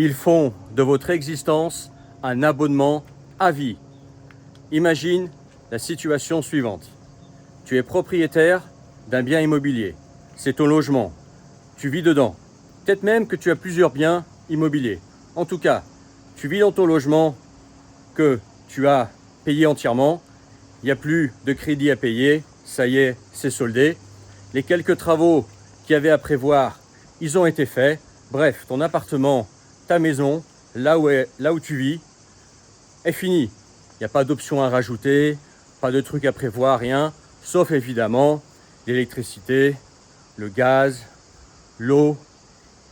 Ils font de votre existence un abonnement à vie. Imagine la situation suivante. Tu es propriétaire d'un bien immobilier. C'est ton logement. Tu vis dedans. Peut-être même que tu as plusieurs biens immobiliers. En tout cas, tu vis dans ton logement que tu as payé entièrement. Il n'y a plus de crédit à payer. Ça y est, c'est soldé. Les quelques travaux qu'il y avait à prévoir, ils ont été faits. Bref, ton appartement, ta maison, là où tu vis, est fini. Il n'y a pas d'option à rajouter, pas de trucs à prévoir, rien. Sauf évidemment l'électricité, le gaz, l'eau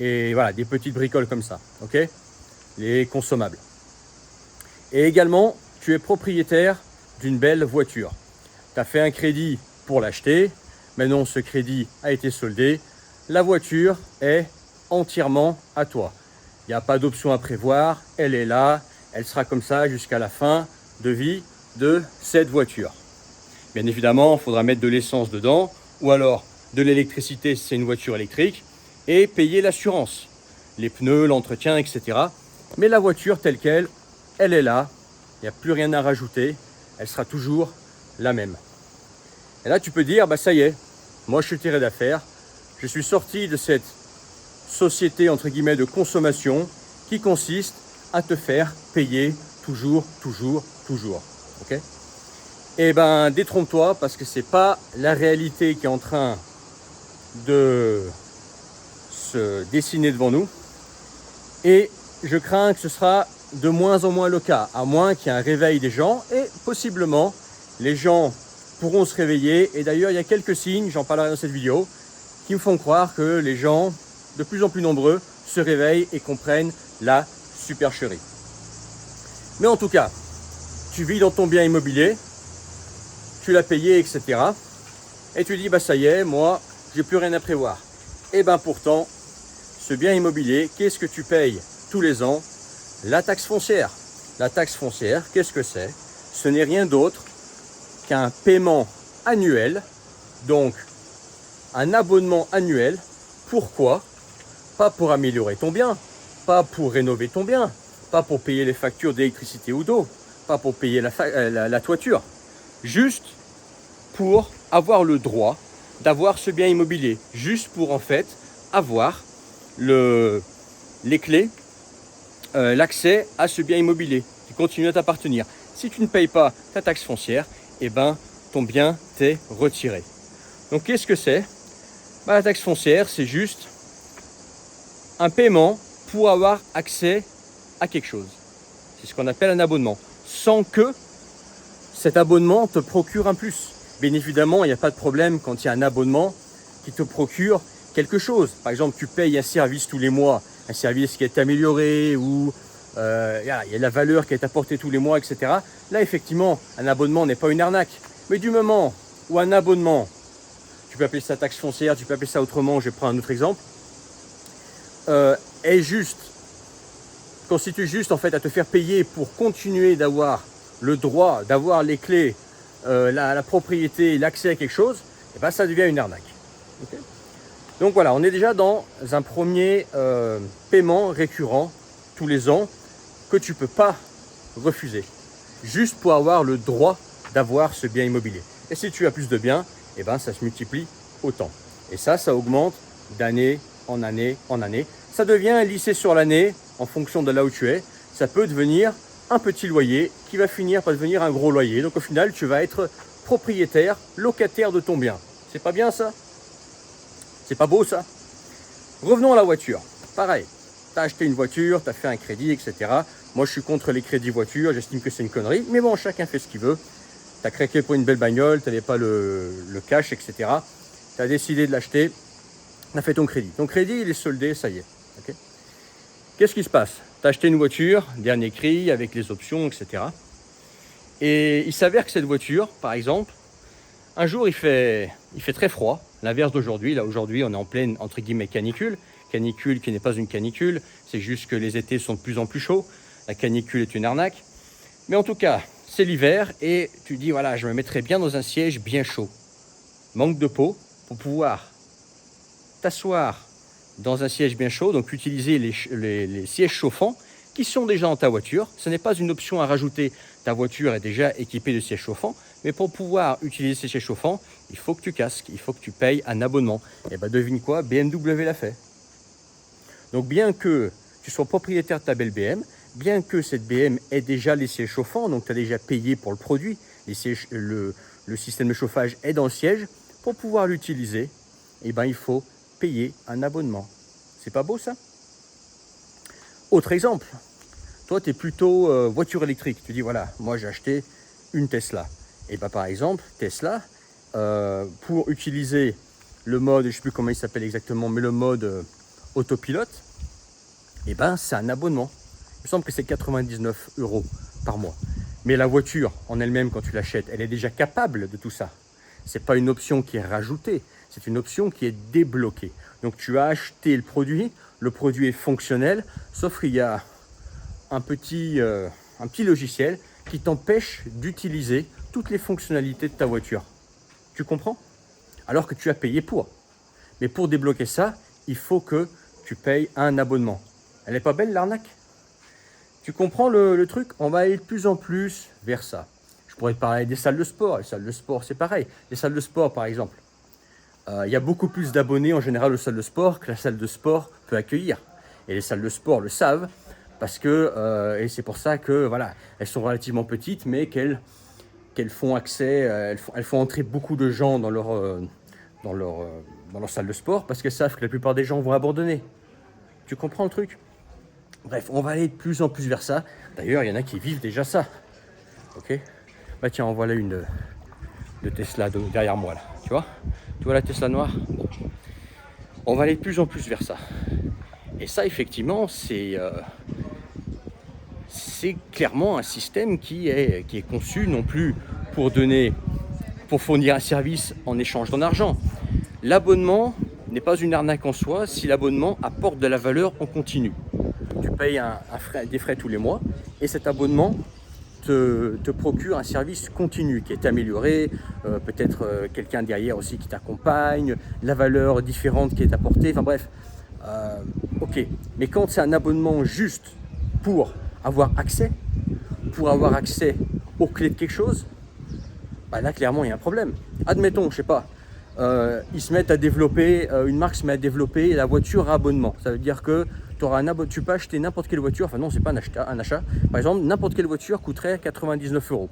et voilà, des petites bricoles comme ça, ok? Les consommables. Et également, tu es propriétaire d'une belle voiture. Tu as fait un crédit pour l'acheter. Maintenant, ce crédit a été soldé. La voiture est entièrement à toi. Il n'y a pas d'option à prévoir. Elle est là. Elle sera comme ça jusqu'à la fin de vie de cette voiture. Bien évidemment, il faudra mettre de l'essence dedans ou alors de l'électricité si c'est une voiture électrique et payer l'assurance, les pneus, l'entretien, etc. Mais la voiture telle qu'elle, elle est là. Il n'y a plus rien à rajouter. Elle sera toujours la même. Et là, tu peux dire, bah ça y est, moi je suis tiré d'affaire. Je suis sorti de cette société entre guillemets de consommation qui consiste à te faire payer toujours. Ok? Eh ben, détrompe-toi parce que c'est pas la réalité qui est en train de se dessiner devant nous. Et je crains que ce sera de moins en moins le cas, à moins qu'il y ait un réveil des gens et possiblement les gens pourront se réveiller. Et d'ailleurs, il y a quelques signes, j'en parlerai dans cette vidéo, qui me font croire que les gens, de plus en plus nombreux, se réveillent et comprennent la supercherie. Mais en tout cas, tu vis dans ton bien immobilier, tu l'as payé, etc. Et tu dis, bah ça y est, moi, j'ai plus rien à prévoir. Et ben pourtant, ce bien immobilier, qu'est-ce que tu payes tous les ans? La taxe foncière. La taxe foncière, qu'est-ce que c'est? Ce n'est rien d'autre qu'un paiement annuel, donc un abonnement annuel. Pourquoi? Pas pour améliorer ton bien, pas pour rénover ton bien, pas pour payer les factures d'électricité ou d'eau, pas pour payer la toiture, juste pour avoir le droit d'avoir ce bien immobilier, juste pour en fait avoir les clés, l'accès à ce bien immobilier qui continue à t'appartenir. Si tu ne payes pas ta taxe foncière, eh ben, ton bien t'est retiré. Donc qu'est-ce que c'est? La taxe foncière, c'est juste un paiement pour avoir accès à quelque chose. C'est ce qu'on appelle un abonnement, sans que cet abonnement te procure un plus. Bien évidemment, il n'y a pas de problème quand il y a un abonnement qui te procure quelque chose. Par exemple, tu payes un service tous les mois, un service qui est amélioré ou il y a la valeur qui est apportée tous les mois, etc. Là, effectivement, un abonnement n'est pas une arnaque. Mais du moment où un abonnement, tu peux appeler ça taxe foncière, tu peux appeler ça autrement, je prends un autre exemple, constitue juste en fait à te faire payer pour continuer d'avoir le droit, d'avoir les clés, la propriété, l'accès à quelque chose, et ben ça devient une arnaque. Okay. Donc voilà, on est déjà dans un premier paiement récurrent tous les ans que tu ne peux pas refuser, juste pour avoir le droit d'avoir ce bien immobilier. Et si tu as plus de biens, eh ben, ça se multiplie autant. Et ça augmente d'année en année en année. Ça devient lissé sur l'année en fonction de là où tu es. Ça peut devenir un petit loyer qui va finir par devenir un gros loyer. Donc au final, tu vas être propriétaire, locataire de ton bien. C'est pas bien ça? C'est pas beau ça? Revenons à la voiture. Pareil, tu as acheté une voiture, tu as fait un crédit, etc. Moi, je suis contre les crédits voitures. J'estime que c'est une connerie. Mais bon, chacun fait ce qu'il veut. Tu as craqué pour une belle bagnole, tu n'avais pas le cash, etc. Tu as décidé de l'acheter, tu as fait ton crédit. Ton crédit, il est soldé, ça y est. Okay. Qu'est-ce qui se passe? Tu as acheté une voiture, dernier cri, avec les options, etc. Et il s'avère que cette voiture, par exemple, un jour, il fait très froid, l'inverse d'aujourd'hui. Là, aujourd'hui, on est en pleine, entre guillemets, canicule. Canicule qui n'est pas une canicule, c'est juste que les étés sont de plus en plus chauds. La canicule est une arnaque. Mais en tout cas, c'est l'hiver et tu dis, voilà, je me mettrai bien dans un siège bien chaud. Manque de peau pour pouvoir t'asseoir dans un siège bien chaud, donc utiliser les sièges chauffants qui sont déjà dans ta voiture. Ce n'est pas une option à rajouter, ta voiture est déjà équipée de sièges chauffants, mais pour pouvoir utiliser ces sièges chauffants, il faut que tu casques, il faut que tu payes un abonnement. Et bien devine quoi, BMW l'a fait. Donc bien que tu sois propriétaire de ta belle BM, bien que cette BM ait déjà les sièges chauffants, donc tu as déjà payé pour le produit, le système de chauffage est dans le siège, pour pouvoir l'utiliser, eh ben, il faut payer un abonnement. C'est pas beau ça? Autre exemple, toi tu es plutôt voiture électrique, tu dis voilà, moi j'ai acheté une Tesla. Et ben, par exemple, Tesla, pour utiliser le mode, je ne sais plus comment il s'appelle exactement, mais le mode autopilote, et ben c'est un abonnement. Il me semble que c'est 99 € par mois. Mais la voiture en elle-même, quand tu l'achètes, elle est déjà capable de tout ça. Ce n'est pas une option qui est rajoutée, c'est une option qui est débloquée. Donc tu as acheté le produit est fonctionnel, sauf qu'il y a un petit logiciel qui t'empêche d'utiliser toutes les fonctionnalités de ta voiture. Tu comprends? Alors que tu as payé pour. Mais pour débloquer ça, il faut que tu payes un abonnement. Elle n'est pas belle l'arnaque? Tu comprends le truc? On va aller de plus en plus vers ça. Je pourrais te parler des salles de sport. Les salles de sport, c'est pareil. Les salles de sport, par exemple. Il y a beaucoup plus d'abonnés en général aux salles de sport que la salle de sport peut accueillir. Et les salles de sport le savent parce que, et c'est pour ça que, voilà, elles sont relativement petites, mais qu'elles font accès, elles font entrer beaucoup de gens dans leur salle de sport parce qu'elles savent que la plupart des gens vont abandonner. Tu comprends le truc? Bref, on va aller de plus en plus vers ça. D'ailleurs, il y en a qui vivent déjà ça. Ok? Bah tiens, en voilà une de Tesla derrière moi là. Tu vois la Tesla noire? Bon. On va aller de plus en plus vers ça. Et ça, effectivement, c'est clairement un système qui est conçu non plus pour fournir un service en échange d'en argent. L'abonnement n'est pas une arnaque en soi si l'abonnement apporte de la valeur en continu. Tu payes des frais tous les mois et cet abonnement te procure un service continu qui est amélioré, peut-être quelqu'un derrière aussi qui t'accompagne, la valeur différente qui est apportée, enfin bref, ok. Mais quand c'est un abonnement juste pour avoir accès aux clés de quelque chose, bah là clairement il y a un problème. Admettons, je sais pas, ils se mettent à développer, une marque se met à développer la voiture à abonnement. Ça veut dire que tu peux acheter n'importe quelle voiture, enfin non, c'est pas un achat. Par exemple, n'importe quelle voiture coûterait 99 €.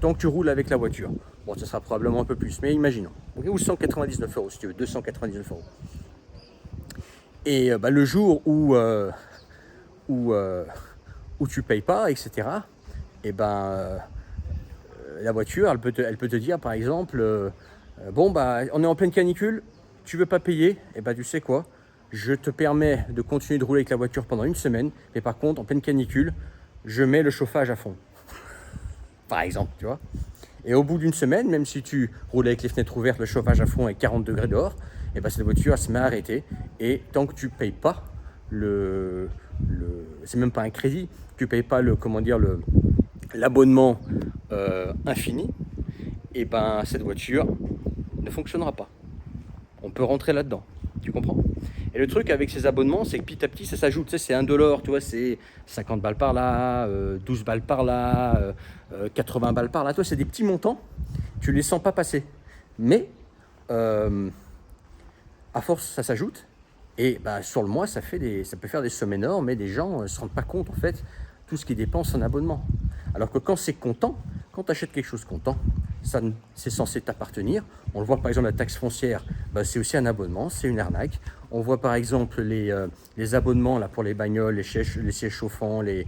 Tant que tu roules avec la voiture. Bon, ça sera probablement un peu plus, mais imaginons. Okay, ou 199 € si tu veux, 299 €. Et bah, le jour où tu payes pas, etc., et ben la voiture, elle peut te dire, par exemple, bon, bah, on est en pleine canicule, tu veux pas payer, et ben tu sais quoi? Je te permets de continuer de rouler avec la voiture pendant une semaine, mais par contre, en pleine canicule, je mets le chauffage à fond. Par exemple, tu vois. Et au bout d'une semaine, même si tu roules avec les fenêtres ouvertes, le chauffage à fond et 40 degrés dehors, et ben cette voiture, elle se met à arrêter. Et tant que tu payes pas c'est même pas un crédit, tu payes pas l'abonnement infini, et ben cette voiture ne fonctionnera pas. On peut rentrer là-dedans, tu comprends? Et le truc avec ces abonnements, c'est que petit à petit, ça s'ajoute. Tu sais, c'est 1 $, tu vois, c'est 50 balles par là, 12 balles par là, 80 balles par là. Tu vois, c'est des petits montants, tu les sens pas passer. Mais, à force, ça s'ajoute. Et bah, sur le mois, ça peut faire des sommes énormes, mais des gens ne se rendent pas compte, en fait, tout ce qu'ils dépensent en abonnement. Alors que quand c'est comptant, quand tu achètes quelque chose comptant, c'est censé t'appartenir. On le voit par exemple la taxe foncière, bah, c'est aussi un abonnement, c'est une arnaque. On voit par exemple les abonnements là, pour les bagnoles, les sièges chauffants, les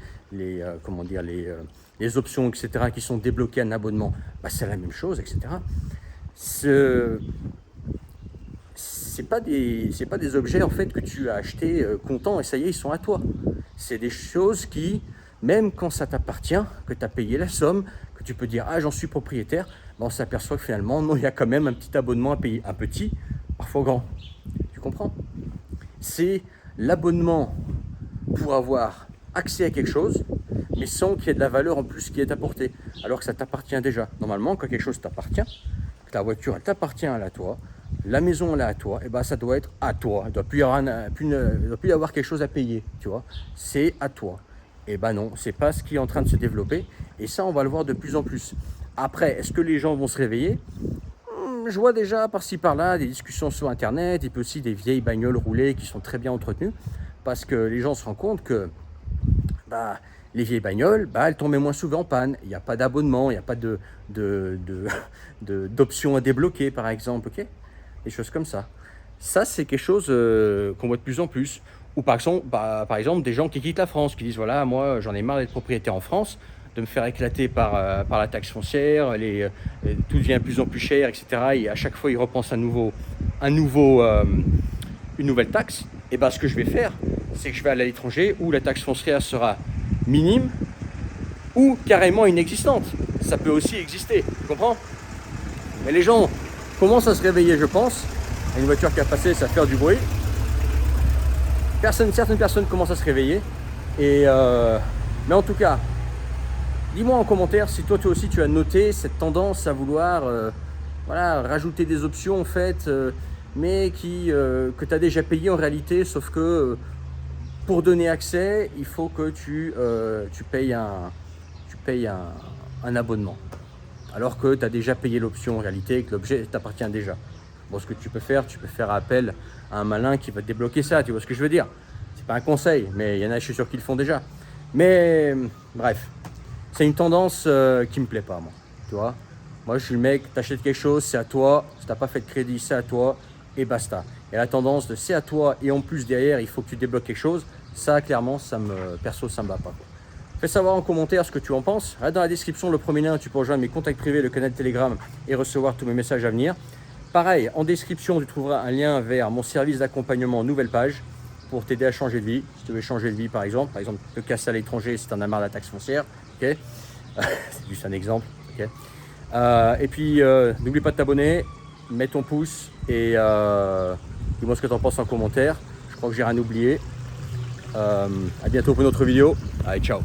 options, etc. qui sont débloqués en abonnement, bah, c'est la même chose, etc. C'est pas des objets en fait que tu as achetés comptant et ça y est, ils sont à toi. C'est des choses qui, même quand ça t'appartient, que tu as payé la somme, que tu peux dire « Ah, j'en suis propriétaire », ben on s'aperçoit que finalement, non, il y a quand même un petit abonnement à payer. Un petit, parfois grand. Tu comprends? C'est l'abonnement pour avoir accès à quelque chose, mais sans qu'il y ait de la valeur en plus qui est apportée, alors que ça t'appartient déjà. Normalement, quand quelque chose t'appartient, que la voiture, elle t'appartient à toi, la maison elle est à toi, et ben ça doit être à toi. Il ne doit plus y avoir, il doit plus y avoir quelque chose à payer, tu vois. C'est à toi. Et ben non, c'est pas ce qui est en train de se développer. Et ça, on va le voir de plus en plus. Après, est-ce que les gens vont se réveiller? Je vois déjà par-ci par-là des discussions sur Internet, et puis aussi des vieilles bagnoles roulées qui sont très bien entretenues, parce que les gens se rendent compte que bah, les vieilles bagnoles, bah, elles tombaient moins souvent en panne. Il n'y a pas d'abonnement, il n'y a pas d'options à débloquer, par exemple, ok? Des choses comme ça. Ça, c'est quelque chose qu'on voit de plus en plus. Ou par exemple, des gens qui quittent la France, qui disent, voilà, moi, j'en ai marre d'être propriétaire en France, de me faire éclater par la taxe foncière, tout devient de plus en plus cher, etc. Et à chaque fois, ils repensent une nouvelle taxe. Et ben, ce que je vais faire, c'est que je vais aller à l'étranger où la taxe foncière sera minime ou carrément inexistante. Ça peut aussi exister, tu comprends? Mais les gens commencent à se réveiller, je pense. Il y a une voiture qui a passé, ça va faire du bruit. Certaines personnes commencent à se réveiller. Mais en tout cas, dis-moi en commentaire si toi aussi tu as noté cette tendance à vouloir voilà, rajouter des options en fait, mais que tu as déjà payé en réalité, sauf que pour donner accès, il faut que tu payes un abonnement. Alors que tu as déjà payé l'option en réalité et que l'objet t'appartient déjà. Bon, ce que tu peux faire appel à un malin qui va te débloquer ça, tu vois ce que je veux dire? C'est pas un conseil, mais il y en a, je suis sûr qu'ils le font déjà. Mais bref, c'est une tendance qui me plaît pas, moi. Tu vois? Moi, je suis le mec, t'achètes quelque chose, c'est à toi. Si t'as pas fait de crédit, c'est à toi. Et basta. Et la tendance de c'est à toi et en plus derrière, il faut que tu débloques quelque chose. Ça, clairement, perso, ça me va pas. Fais savoir en commentaire ce que tu en penses. Là, dans la description, le premier lien, tu peux rejoindre mes contacts privés, le canal Telegram et recevoir tous mes messages à venir. Pareil, en description, tu trouveras un lien vers mon service d'accompagnement nouvelle page pour t'aider à changer de vie. Si tu veux changer de vie, par exemple, te casser à l'étranger si tu en as marre de la taxe foncière. Okay. C'est juste un exemple. Okay. Et puis, n'oublie pas de t'abonner, mets ton pouce et dis-moi ce que tu en penses en commentaire. Je crois que j'ai rien oublié. À bientôt pour une autre vidéo. Allez, ciao.